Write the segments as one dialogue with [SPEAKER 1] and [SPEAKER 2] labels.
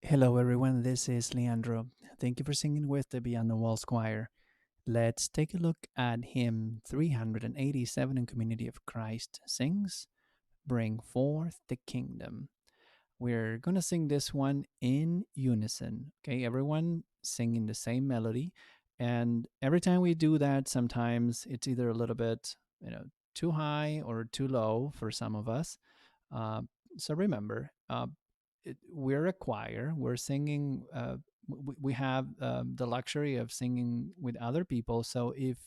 [SPEAKER 1] Hello, everyone. This is Leandro. Thank you for singing with the Beyond the Walls Choir. Let's take a look at hymn 387 in Community of Christ sings, Bring Forth the Kingdom. We're going to sing this one in unison. Okay, everyone singing the same melody. And every time we do that, sometimes it's either a little bit, too high or too low for some of us. Uh, so remember, we're a choir. We're singing. We have the luxury of singing with other people. So if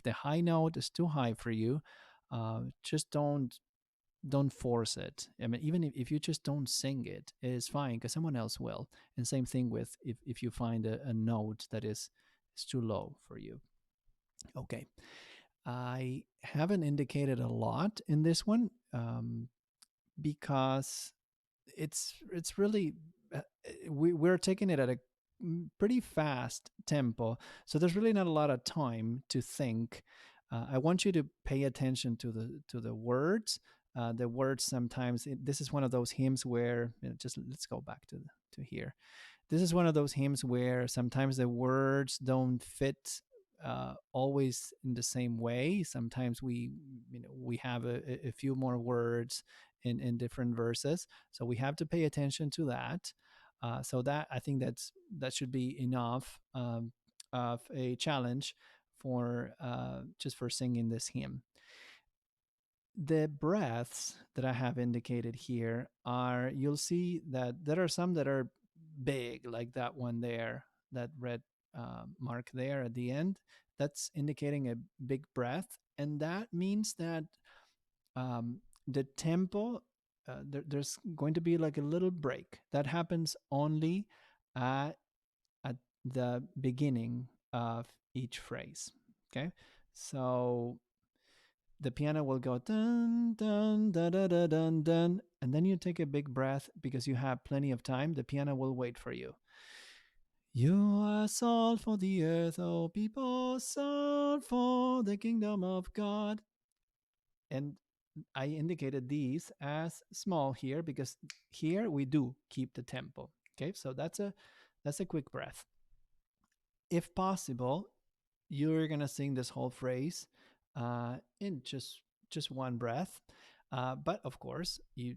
[SPEAKER 1] the high note is too high for you, just don't force it. I mean, even if you just don't sing it, it's fine because someone else will. And same thing with if you find a note that is too low for you. Okay, I haven't indicated a lot in this one because it's really we're taking it at a pretty fast tempo, so there's really not a lot of time to think. I want you to pay attention to the words. The words sometimes this is one of those hymns where just let's go back to here. This is one of those hymns where sometimes the words don't fit always in the same way. Sometimes we have a few more words in different verses, so we have to pay attention to that. So that I think that should be enough of a challenge for just for singing this hymn. The breaths that I have indicated here are, you'll see that there are some that are big, like that one there, that red mark there at the end. That's indicating a big breath. And that means that the tempo, there's going to be like a little break. That happens only at, at the beginning of each phrase. Okay. So the piano will go dun dun da da da dun dun, and then you take a big breath because you have plenty of time. The piano will wait for you. You are salt for the earth, O people, salt for the kingdom of God. And I indicated these as small here because here we do keep the tempo. Okay, so that's a quick breath. If possible, you're gonna sing this whole phrase in just one breath. But of course, you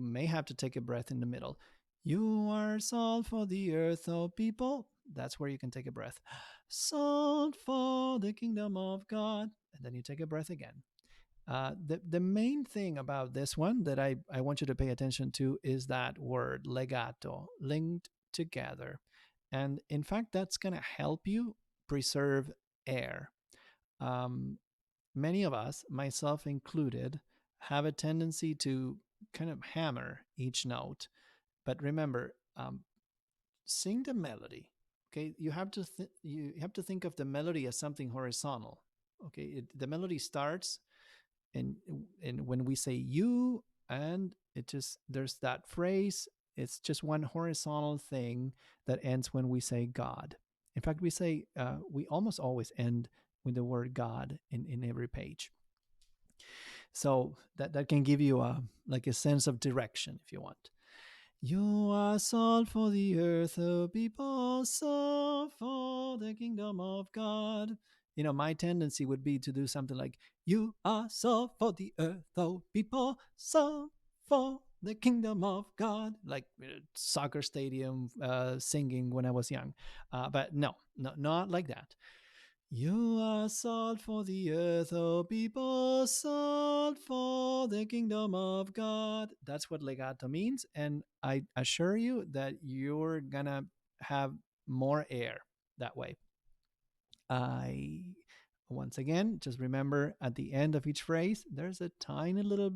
[SPEAKER 1] may have to take a breath in the middle. You are salt for the earth, O people. That's where you can take a breath. Salt for the kingdom of God, and then you take a breath again. The main thing about this one that I want you to pay attention to is that word legato, linked together. And in fact, that's going to help you preserve air. Um, Many of us, myself included, have a tendency to kind of hammer each note. But remember, sing the melody. Okay, you have to think of the melody as something horizontal. Okay, the melody starts, and when we say you, and it just there's that phrase, it's just one horizontal thing that ends when we say God. In fact, we almost always end with the word God in every page. So that can give you a like a sense of direction if you want. You are salt for the earth, O people, salt for the kingdom of God. My tendency would be to do something like, you are salt for the earth, O people, salt for the kingdom of God, like soccer stadium singing when I was young. But no, not like that. You are salt for the earth, O people, salt for the kingdom of God. That's what legato means. And I assure you that you're going to have more air that way. I, once again, just remember at the end of each phrase, there's a tiny little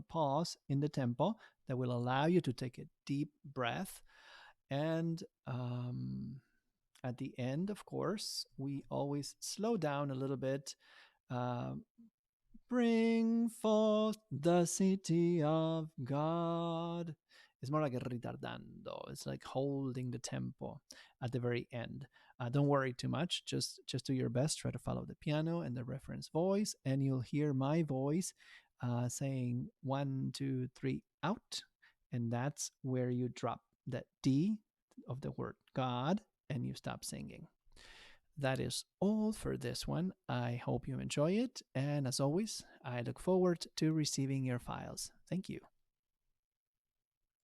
[SPEAKER 1] pause in the tempo that will allow you to take a deep breath. And at the end, of course, we always slow down a little bit. Uh, Bring forth the city of God. It's more like a ritardando. It's like holding the tempo at the very end. Don't worry too much. Just do your best. Try to follow the piano and the reference voice, and you'll hear my voice saying 1, 2, 3, out, and that's where you drop the D of the word God, and you stop singing. That is all for this one. I hope you enjoy it. And as always, I look forward to receiving your files. Thank you.